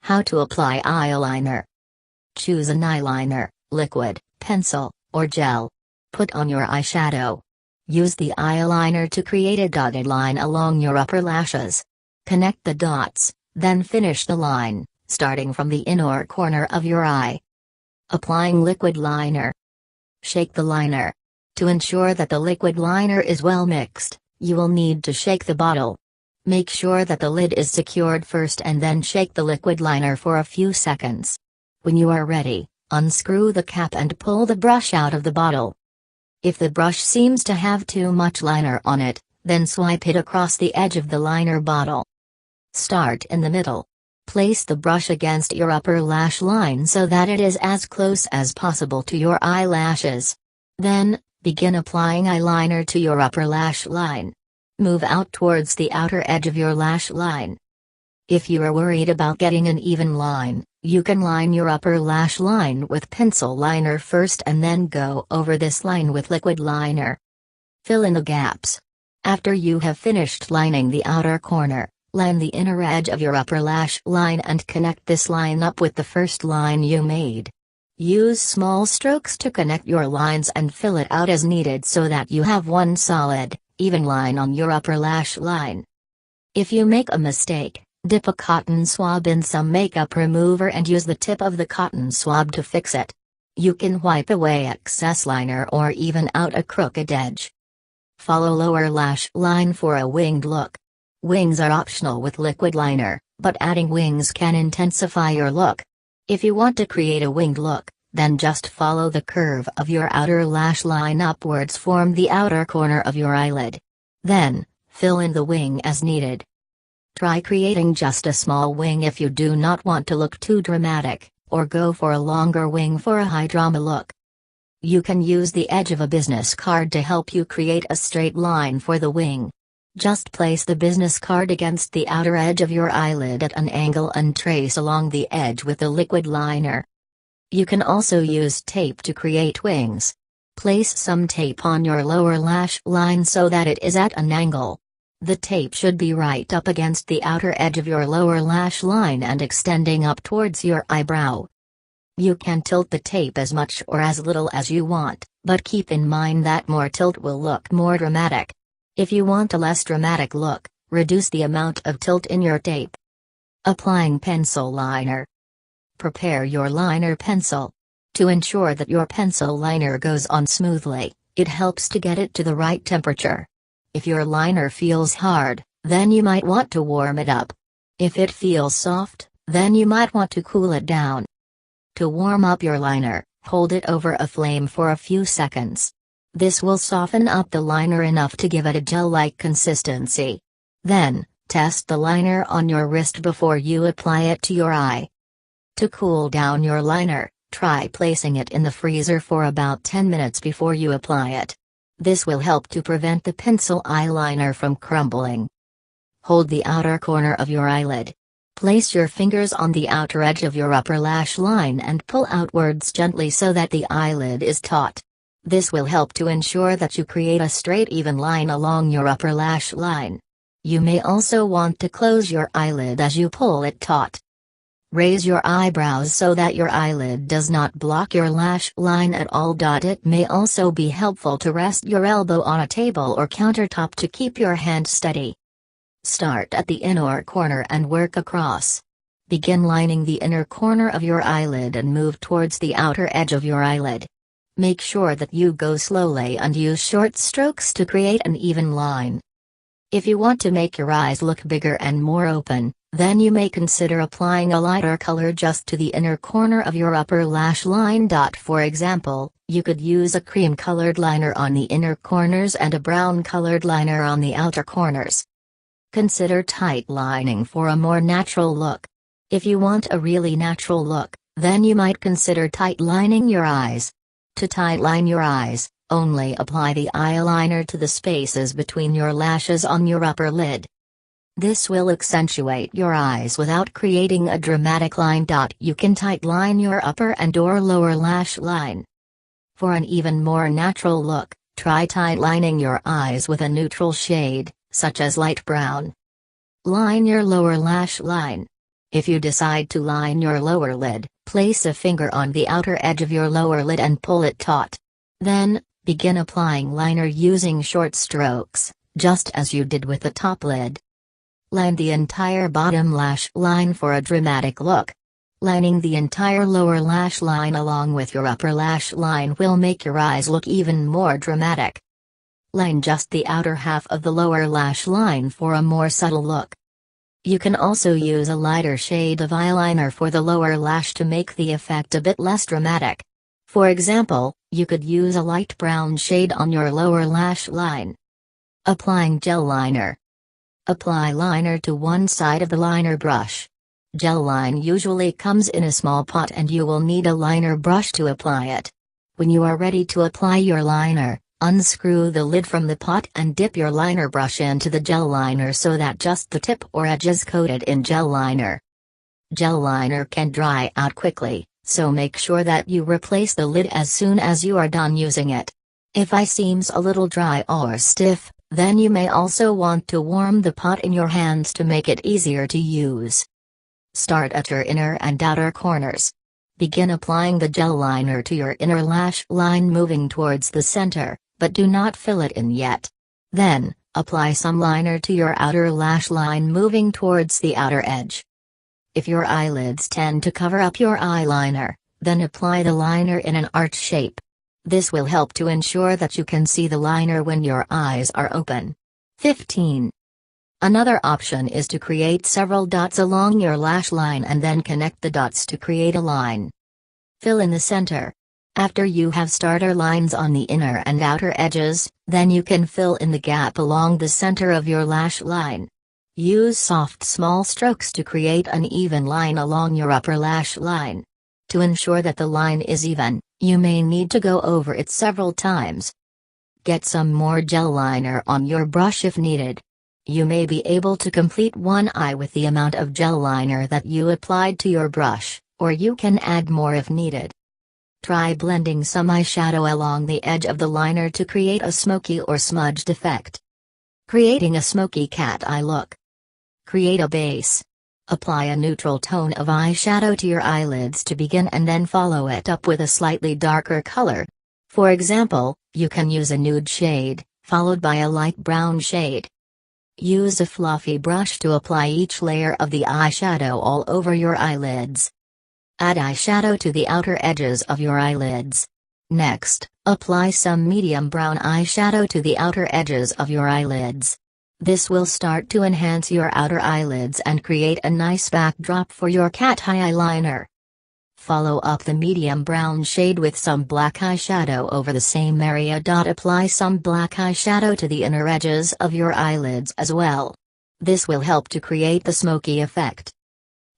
How to apply eyeliner. Choose an eyeliner, liquid, pencil, or gel. Put on your eyeshadow. Use the eyeliner to create a dotted line along your upper lashes. Connect the dots, then finish the line, starting from the inner corner of your eye. Applying liquid liner. Shake the liner. To ensure that the liquid liner is well mixed, you will need to shake the bottle. Make sure that the lid is secured first and then shake the liquid liner for a few seconds. When you are ready, unscrew the cap and pull the brush out of the bottle. If the brush seems to have too much liner on it, then swipe it across the edge of the liner bottle. Start in the middle. Place the brush against your upper lash line so that it is as close as possible to your eyelashes. Then, begin applying eyeliner to your upper lash line. Move out towards the outer edge of your lash line. If you are worried about getting an even line, you can line your upper lash line with pencil liner first and then go over this line with liquid liner. Fill in the gaps. After you have finished lining the outer corner, line the inner edge of your upper lash line and connect this line up with the first line you made. Use small strokes to connect your lines and fill it out as needed so that you have one solid, even line on your upper lash line. If you make a mistake, dip a cotton swab in some makeup remover and use the tip of the cotton swab to fix it. You can wipe away excess liner or even out a crooked edge. Follow lower lash line for a winged look. Wings are optional with liquid liner, but adding wings can intensify your look. If you want to create a winged look, then just follow the curve of your outer lash line upwards, form the outer corner of your eyelid. Then, fill in the wing as needed. Try creating just a small wing if you do not want to look too dramatic, or go for a longer wing for a high drama look. You can use the edge of a business card to help you create a straight line for the wing. Just place the business card against the outer edge of your eyelid at an angle and trace along the edge with the liquid liner. You can also use tape to create wings. Place some tape on your lower lash line so that it is at an angle. The tape should be right up against the outer edge of your lower lash line and extending up towards your eyebrow. You can tilt the tape as much or as little as you want, but keep in mind that more tilt will look more dramatic. If you want a less dramatic look, reduce the amount of tilt in your tape. Applying pencil liner. Prepare your liner pencil. To ensure that your pencil liner goes on smoothly, it helps to get it to the right temperature. If your liner feels hard, then you might want to warm it up. If it feels soft, then you might want to cool it down. To warm up your liner, hold it over a flame for a few seconds. This will soften up the liner enough to give it a gel-like consistency. Then, test the liner on your wrist before you apply it to your eye. To cool down your liner, try placing it in the freezer for about 10 minutes before you apply it. This will help to prevent the pencil eyeliner from crumbling. Hold the outer corner of your eyelid. Place your fingers on the outer edge of your upper lash line and pull outwards gently so that the eyelid is taut. This will help to ensure that you create a straight even line along your upper lash line. You may also want to close your eyelid as you pull it taut. Raise your eyebrows so that your eyelid does not block your lash line at all. It may also be helpful to rest your elbow on a table or countertop to keep your hand steady. Start at the inner corner and work across. Begin lining the inner corner of your eyelid and move towards the outer edge of your eyelid. Make sure that you go slowly and use short strokes to create an even line. If you want to make your eyes look bigger and more open, then you may consider applying a lighter color just to the inner corner of your upper lash line. For example, you could use a cream-colored liner on the inner corners and a brown-colored liner on the outer corners. Consider tight lining for a more natural look. If you want a really natural look, then you might consider tight lining your eyes. To tight line your eyes, only apply the eyeliner to the spaces between your lashes on your upper lid. This will accentuate your eyes without creating a dramatic line. You can tight line your upper and/or lower lash line. For an even more natural look, try tight lining your eyes with a neutral shade, such as light brown. Line your lower lash line. If you decide to line your lower lid, place a finger on the outer edge of your lower lid and pull it taut. Then, begin applying liner using short strokes, just as you did with the top lid. Line the entire bottom lash line for a dramatic look. Lining the entire lower lash line along with your upper lash line will make your eyes look even more dramatic. Line just the outer half of the lower lash line for a more subtle look. You can also use a lighter shade of eyeliner for the lower lash to make the effect a bit less dramatic. For example, you could use a light brown shade on your lower lash line. Applying gel liner. Apply liner to one side of the liner brush. Gel line usually comes in a small pot and you will need a liner brush to apply it. When you are ready to apply your liner, unscrew the lid from the pot and dip your liner brush into the gel liner so that just the tip or edge is coated in gel liner. Gel liner can dry out quickly, so make sure that you replace the lid as soon as you are done using it. If eye seems a little dry or stiff, then you may also want to warm the pot in your hands to make it easier to use. Start at your inner and outer corners. Begin applying the gel liner to your inner lash line moving towards the center, but do not fill it in yet. Then, apply some liner to your outer lash line moving towards the outer edge. If your eyelids tend to cover up your eyeliner, then apply the liner in an arch shape. This will help to ensure that you can see the liner when your eyes are open. 15. Another option is to create several dots along your lash line and then connect the dots to create a line. Fill in the center. After you have starter lines on the inner and outer edges, then you can fill in the gap along the center of your lash line. Use soft small strokes to create an even line along your upper lash line. To ensure that the line is even, you may need to go over it several times. Get some more gel liner on your brush if needed. You may be able to complete one eye with the amount of gel liner that you applied to your brush, or you can add more if needed. Try blending some eyeshadow along the edge of the liner to create a smoky or smudged effect. Creating a smoky cat eye look. Create a base. Apply a neutral tone of eyeshadow to your eyelids to begin and then follow it up with a slightly darker color. For example, you can use a nude shade, followed by a light brown shade. Use a fluffy brush to apply each layer of the eyeshadow all over your eyelids. Add eyeshadow to the outer edges of your eyelids. Next, apply some medium brown eyeshadow to the outer edges of your eyelids. This will start to enhance your outer eyelids and create a nice backdrop for your cat eye eyeliner. Follow up the medium brown shade with some black eyeshadow over the same area. Apply some black eyeshadow to the inner edges of your eyelids as well. This will help to create the smoky effect.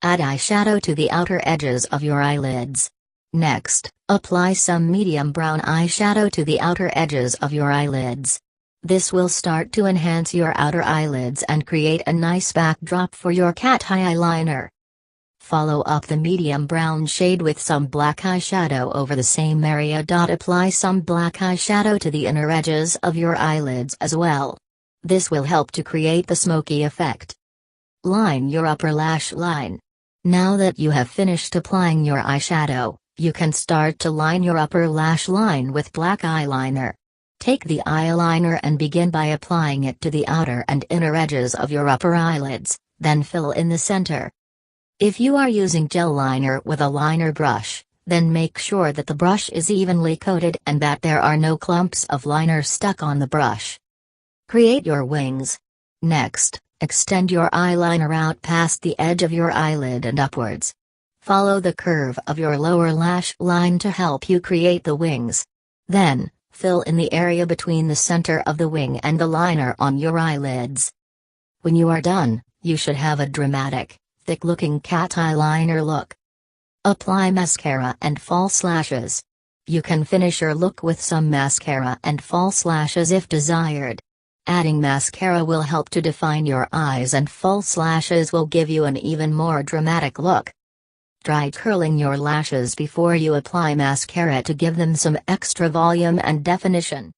Add eyeshadow to the outer edges of your eyelids. Next, apply some medium brown eyeshadow to the outer edges of your eyelids. This will start to enhance your outer eyelids and create a nice backdrop for your cat eye eyeliner. Follow up the medium brown shade with some black eyeshadow over the same area. Apply some black eyeshadow to the inner edges of your eyelids as well. This will help to create the smoky effect. Line your upper lash line. Now that you have finished applying your eyeshadow, you can start to line your upper lash line with black eyeliner. Take the eyeliner and begin by applying it to the outer and inner edges of your upper eyelids, then fill in the center. If you are using gel liner with a liner brush, then make sure that the brush is evenly coated and that there are no clumps of liner stuck on the brush. Create your wings. Next, extend your eyeliner out past the edge of your eyelid and upwards. Follow the curve of your lower lash line to help you create the wings. Then, fill in the area between the center of the wing and the liner on your eyelids. When you are done, you should have a dramatic, thick-looking cat eyeliner look. Apply mascara and false lashes. You can finish your look with some mascara and false lashes if desired. Adding mascara will help to define your eyes and false lashes will give you an even more dramatic look. Try curling your lashes before you apply mascara to give them some extra volume and definition.